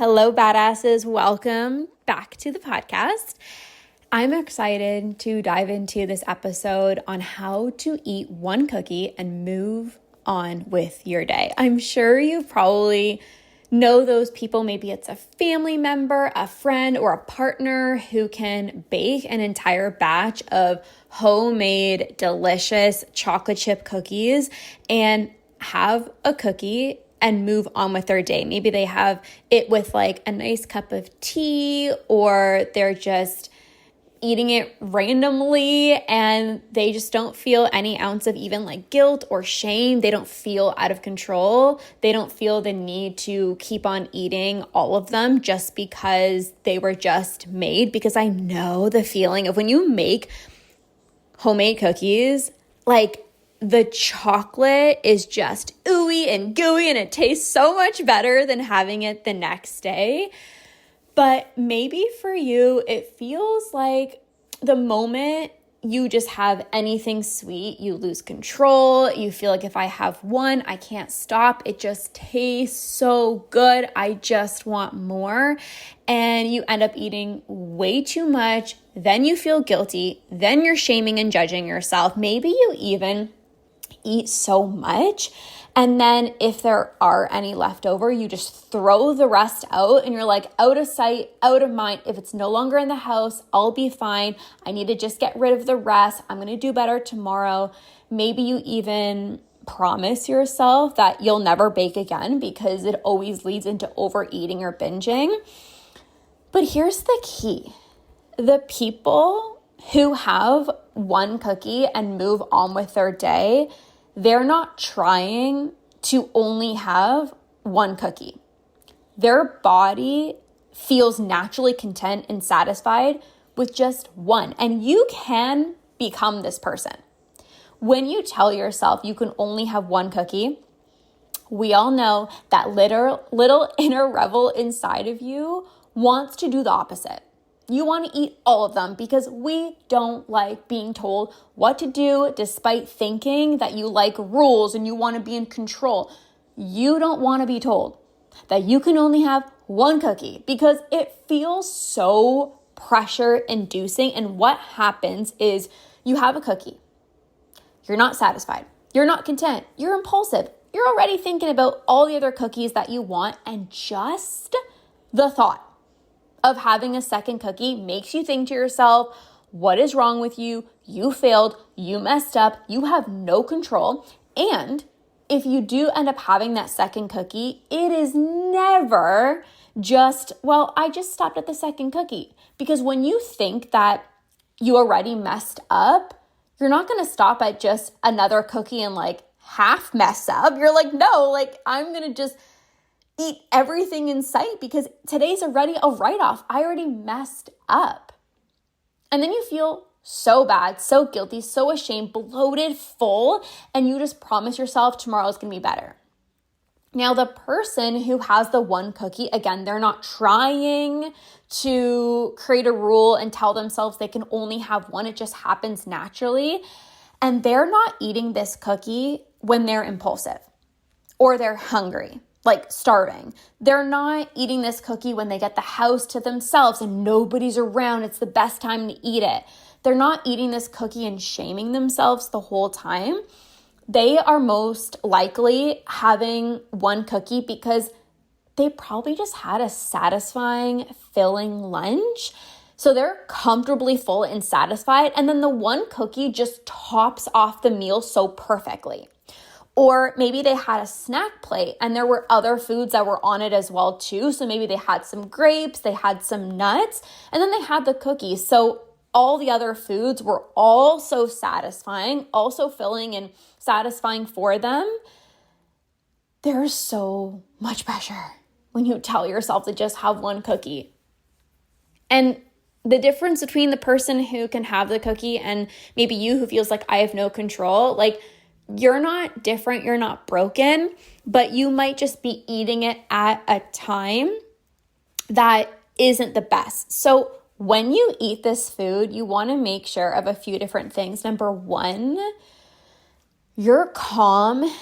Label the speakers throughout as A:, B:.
A: Hello, badasses. Welcome back to the podcast. I'm excited to dive into this episode on how to eat one cookie and move on with your day. I'm sure you probably know those people. Maybe it's a family member, a friend, or a partner who can bake an entire batch of homemade, delicious chocolate chip cookies and have a cookie and move on with their day. Maybe they have it with like a nice cup of tea, or they're just eating it randomly and they just don't feel any ounce of even like guilt or shame. They don't feel out of control. They don't feel the need to keep on eating all of them just because they were just made. Because I know the feeling of when you make homemade cookies, like the chocolate is just ooey and gooey and it tastes so much better than having it the next day. But maybe for you, it feels like the moment you just have anything sweet, you lose control. You feel like if I have one, I can't stop. It just tastes so good. I just want more. And you end up eating way too much. Then you feel guilty. Then you're shaming and judging yourself. Maybe you even eat so much, and then if there are any left over, you just throw the rest out and you're like, out of sight, out of mind. If it's no longer in the house, I'll be fine. I need to just get rid of the rest. I'm going to do better tomorrow. Maybe you even promise yourself that you'll never bake again because it always leads into overeating or binging. But here's the key. The people who have one cookie and move on with their day, they're not trying to only have one cookie. Their body feels naturally content and satisfied with just one. And you can become this person. When you tell yourself you can only have one cookie, we all know that little inner rebel inside of you wants to do the opposite. You want to eat all of them because we don't like being told what to do, despite thinking that you like rules and you want to be in control. You don't want to be told that you can only have one cookie because it feels so pressure inducing. And what happens is you have a cookie. You're not satisfied. You're not content. You're impulsive. You're already thinking about all the other cookies that you want, and just the thought of having a second cookie makes you think to yourself, what is wrong with you? You failed. You messed up. You have no control. And if you do end up having that second cookie, it is never just, well, I just stopped at the second cookie. Because when you think that you already messed up, you're not going to stop at just another cookie and like half mess up. You're like, no, like I'm going to just eat everything in sight because today's already a write-off. I already messed up. And then you feel so bad, so guilty, so ashamed, bloated, full, and you just promise yourself tomorrow is going to be better. Now, the person who has the one cookie, again, they're not trying to create a rule and tell themselves they can only have one. It just happens naturally. And they're not eating this cookie when they're impulsive or they're hungry, like starving. They're not eating this cookie when they get the house to themselves and nobody's around. It's the best time to eat it. They're not eating this cookie and shaming themselves the whole time. They are most likely having one cookie because they probably just had a satisfying, filling lunch. So they're comfortably full and satisfied. And then the one cookie just tops off the meal so perfectly. Or maybe they had a snack plate and there were other foods that were on it as well too. So maybe they had some grapes, they had some nuts, and then they had the cookies. So all the other foods were also satisfying, also filling and satisfying for them. There's so much pressure when you tell yourself to just have one cookie. And the difference between the person who can have the cookie and maybe you who feels like I have no control, like you're not different, you're not broken, but you might just be eating it at a time that isn't the best. So when you eat this food, you want to make sure of a few different things. Number one, you're calm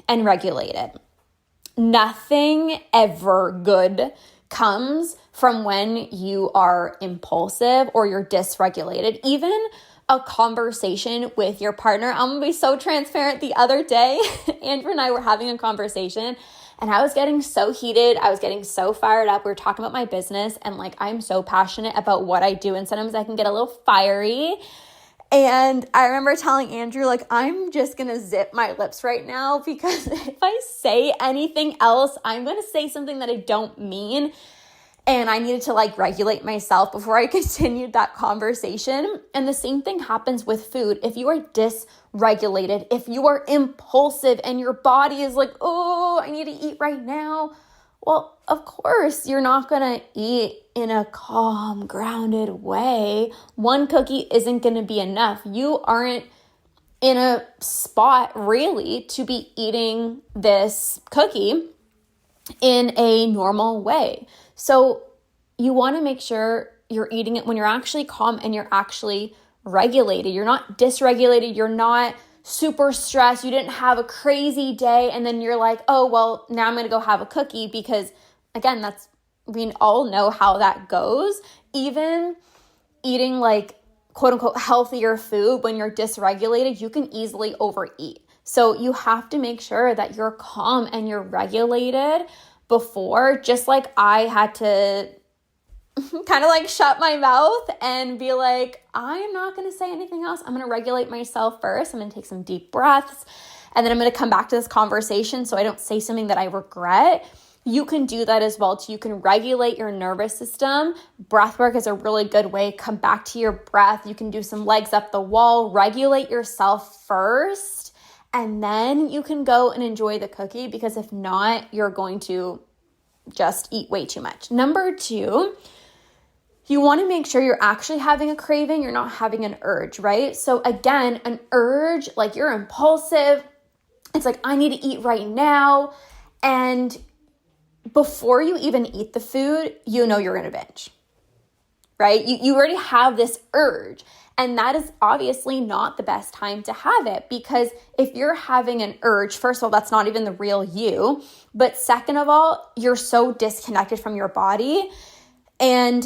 A: and regulated. Nothing ever good comes from when you are impulsive or you're dysregulated. Even a conversation with your partner. I'm gonna be so transparent. The other day, Andrew and I were having a conversation and I was getting so heated. I was getting so fired up. We were talking about my business and like, I'm so passionate about what I do. And sometimes I can get a little fiery. And I remember telling Andrew, like, I'm just going to zip my lips right now because if I say anything else, I'm going to say something that I don't mean. And I needed to like regulate myself before I continued that conversation. And the same thing happens with food. If you are dysregulated, if you are impulsive and your body is like, oh, I need to eat right now. Well, of course, you're not going to eat in a calm, grounded way. One cookie isn't going to be enough. You aren't in a spot really to be eating this cookie in a normal way. So you want to make sure you're eating it when you're actually calm and you're actually regulated. You're not dysregulated. You're not super stressed. You didn't have a crazy day and then you're like, oh, well, now I'm going to go have a cookie because again, we all know how that goes. Even eating like quote unquote healthier food when you're dysregulated, you can easily overeat. So you have to make sure that you're calm and you're regulated before, just like I had to kind of like shut my mouth and be like, I'm not going to say anything else. I'm going to regulate myself first. I'm going to take some deep breaths and then I'm going to come back to this conversation so I don't say something that I regret. You can do that as well too. You can regulate your nervous system. Breath work is a really good way. Come back to your breath. You can do some legs up the wall. Regulate yourself first. And then you can go and enjoy the cookie because if not, you're going to just eat way too much. Number 2, you want to make sure you're actually having a craving. You're not having an urge, right? So again, an urge, like you're impulsive. It's like, I need to eat right now. And before you even eat the food, you know you're going to binge, right? You already have this urge. And that is obviously not the best time to have it because if you're having an urge, first of all, that's not even the real you. But second of all, you're so disconnected from your body and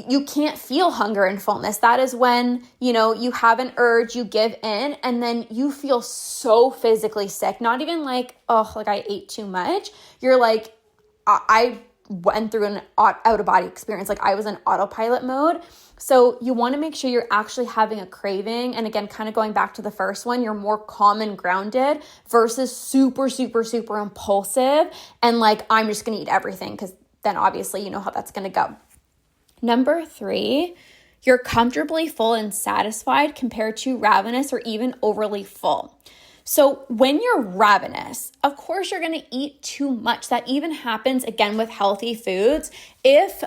A: you can't feel hunger and fullness. That is when, you have an urge, you give in, and then you feel so physically sick. Not even like, oh, like I ate too much. You're like, I went through an out-of-body experience. Like I was in autopilot mode. So you want to make sure you're actually having a craving. And again, kind of going back to the first one, you're more calm and grounded versus super, super, super impulsive. And like, I'm just going to eat everything because then obviously you know how that's going to go. Number 3, you're comfortably full and satisfied compared to ravenous or even overly full. So when you're ravenous, of course you're going to eat too much. That even happens again with healthy foods. If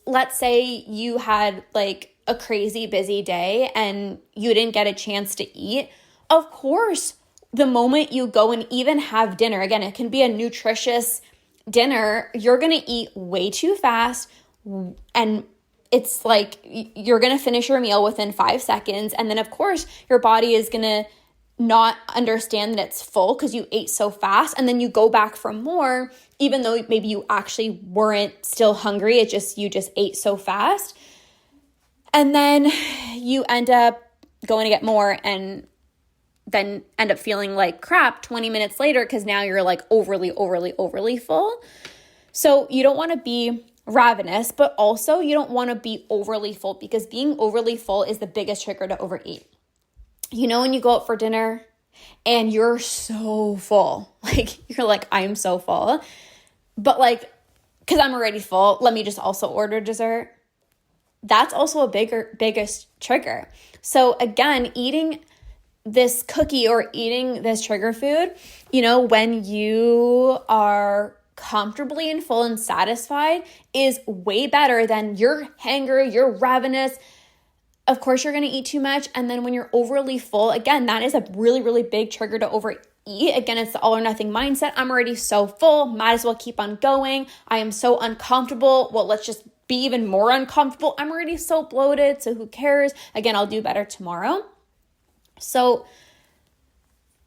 A: let's say you had like a crazy busy day and you didn't get a chance to eat, of course, the moment you go and even have dinner, again, it can be a nutritious dinner, you're going to eat way too fast and it's like you're going to finish your meal within 5 seconds. And then of course your body is going to not understand that it's full because you ate so fast. And then you go back for more, even though maybe you actually weren't still hungry. You just ate so fast. And then you end up going to get more and then end up feeling like crap 20 minutes later because now you're like overly full. So you don't want to be ravenous, but also you don't want to be overly full because being overly full is the biggest trigger to overeat. When you go out for dinner and you're so full, like you're like, I'm so full, but like, because I'm already full, let me just also order dessert. That's also a biggest trigger. So again, eating this cookie or eating this trigger food, when you are comfortably and full and satisfied is way better than you're hangry, you're ravenous. Of course, you're going to eat too much. And then when you're overly full, again, that is a really, really big trigger to overeat. Again, it's the all or nothing mindset. I'm already so full, might as well keep on going. I am so uncomfortable. Well, let's just be even more uncomfortable. I'm already so bloated, so who cares? Again, I'll do better tomorrow. So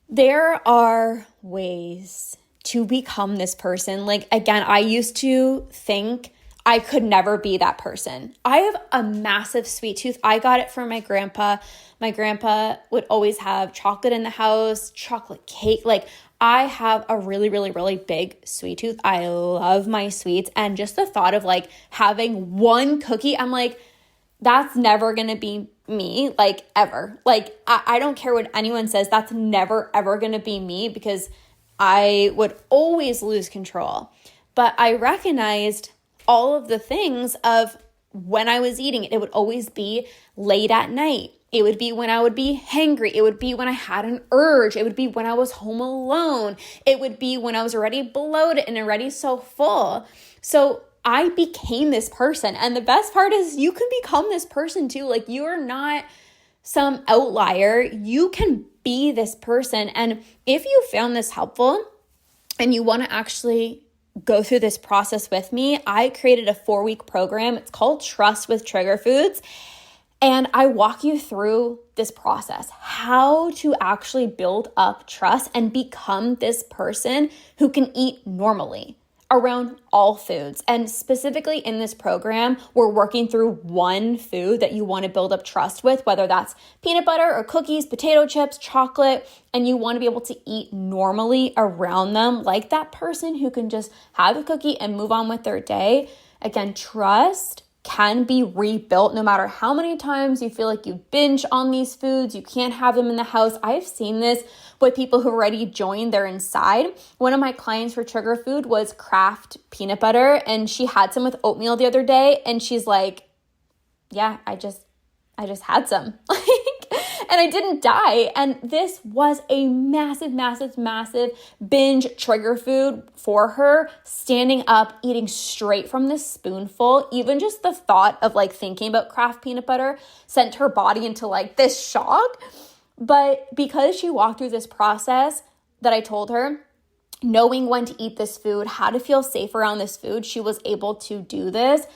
A: there are ways to become this person. Like, again, I used to think I could never be that person. I have a massive sweet tooth. I got it from my grandpa. My grandpa would always have chocolate in the house, chocolate cake. Like, I have a really, really, really big sweet tooth. I love my sweets. And just the thought of like having one cookie, I'm like, that's never going to be me, like, ever. Like, I don't care what anyone says. That's never, ever going to be me, because I would always lose control. But I recognized all of the things of when I was eating it. It would always be late at night. It would be when I would be hangry. It would be when I had an urge. It would be when I was home alone. It would be when I was already bloated and already so full. So I became this person. And the best part is you can become this person too. Like, you are not some outlier. You can be this person. And if you found this helpful and you want to actually go through this process with me, I created a 4-week program. It's called Trust with Trigger Foods. And I walk you through this process, how to actually build up trust and become this person who can eat normally around all foods. And specifically in this program, we're working through one food that you want to build up trust with, whether that's peanut butter or cookies, potato chips, chocolate, and you want to be able to eat normally around them, like that person who can just have a cookie and move on with their day. Again, trust can be rebuilt no matter how many times you feel like you binge on these foods. You can't have them in the house. I've seen this with people who already joined, they're inside. One of my clients for trigger food was Kraft peanut butter, and she had some with oatmeal the other day, and she's like, yeah, I just had some. And I didn't die. And this was a massive, massive, massive binge trigger food for her, standing up, eating straight from the spoonful. Even just the thought of like thinking about Kraft peanut butter sent her body into like this shock. But because she walked through this process that I told her, knowing when to eat this food, how to feel safe around this food, she was able to do this.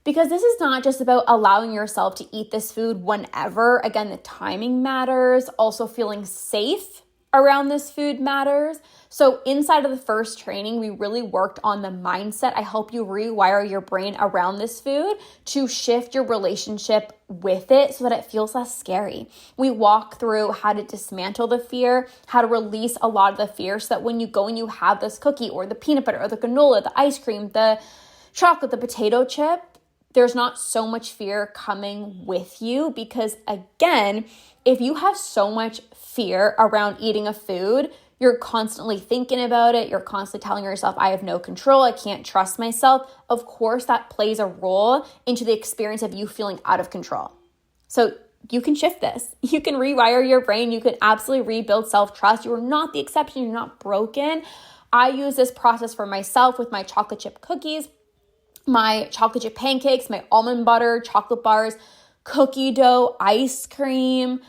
A: Because this is not just about allowing yourself to eat this food whenever. Again, the timing matters. Also, feeling safe around this food matters. So inside of the first training, we really worked on the mindset. I help you rewire your brain around this food to shift your relationship with it so that it feels less scary. We walk through how to dismantle the fear, how to release a lot of the fear, so that when you go and you have this cookie or the peanut butter or the granola, the ice cream, the chocolate, the potato chip, there's not so much fear coming with you. Because again, if you have so much fear around eating a food, you're constantly thinking about it. You're constantly telling yourself, I have no control. I can't trust myself. Of course, that plays a role into the experience of you feeling out of control. So you can shift this. You can rewire your brain. You can absolutely rebuild self-trust. You're not the exception. You're not broken. I use this process for myself with my chocolate chip cookies, my chocolate chip pancakes, my almond butter, chocolate bars, cookie dough, ice cream.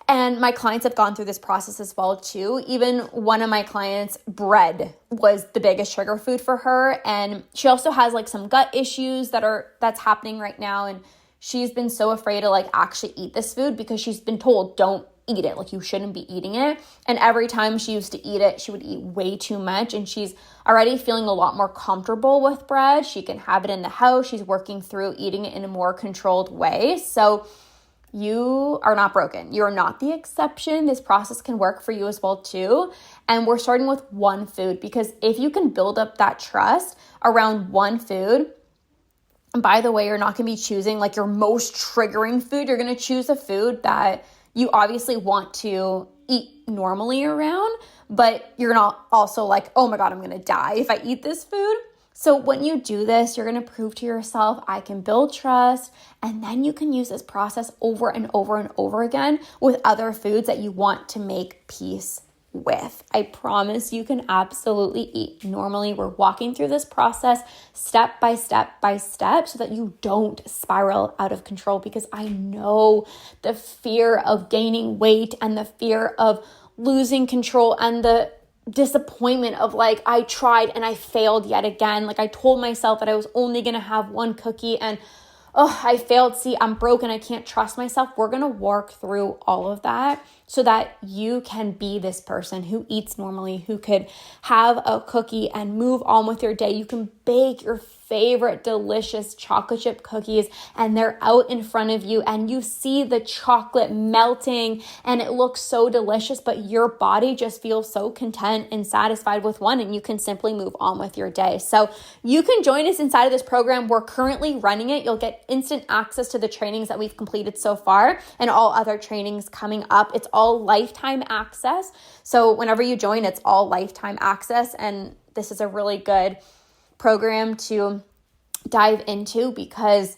A: And my clients have gone through this process as well too. Even one of my clients, bread was the biggest trigger food for her. And she also has like some gut issues that's happening right now. And she's been so afraid to like actually eat this food because she's been told, don't eat it. Like, you shouldn't be eating it. And every time she used to eat it, she would eat way too much. And she's already feeling a lot more comfortable with bread. She can have it in the house. She's working through eating it in a more controlled way. So you are not broken. You're not the exception. This process can work for you as well too. And we're starting with one food, because if you can build up that trust around one food, and by the way, you're not going to be choosing like your most triggering food. You're going to choose a food that you obviously want to eat normally around, but you're not also like, oh my God, I'm going to die if I eat this food. So when you do this, you're going to prove to yourself, I can build trust. And then you can use this process over and over and over again with other foods that you want to make peace with. I promise you can absolutely eat normally. We're walking through this process step by step by step so that you don't spiral out of control, because I know the fear of gaining weight and the fear of losing control and the disappointment of like, I tried and I failed yet again. Like, I told myself that I was only going to have one cookie and I failed. See, I'm broken. I can't trust myself. We're going to work through all of that so that you can be this person who eats normally, who could have a cookie and move on with your day. You can bake your favorite delicious chocolate chip cookies and they're out in front of you and you see the chocolate melting and it looks so delicious, but your body just feels so content and satisfied with one and you can simply move on with your day. So you can join us inside of this program. We're currently running it. You'll get instant access to the trainings that we've completed so far and all other trainings coming up. It's all lifetime access. So whenever you join, it's all lifetime access. And this is a really good program to dive into because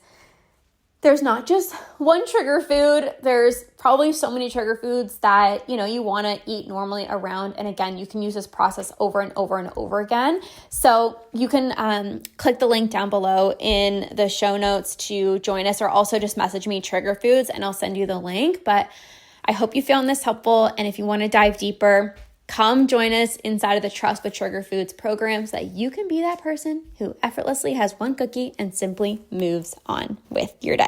A: there's not just one trigger food. There's probably so many trigger foods that, you want to eat normally around. And again, you can use this process over and over and over again. So you can click the link down below in the show notes to join us, or also just message me trigger foods and I'll send you the link. But I hope you found this helpful. And if you want to dive deeper, come join us inside of the Trust with Trigger Foods program so that you can be that person who effortlessly has one cookie and simply moves on with your day.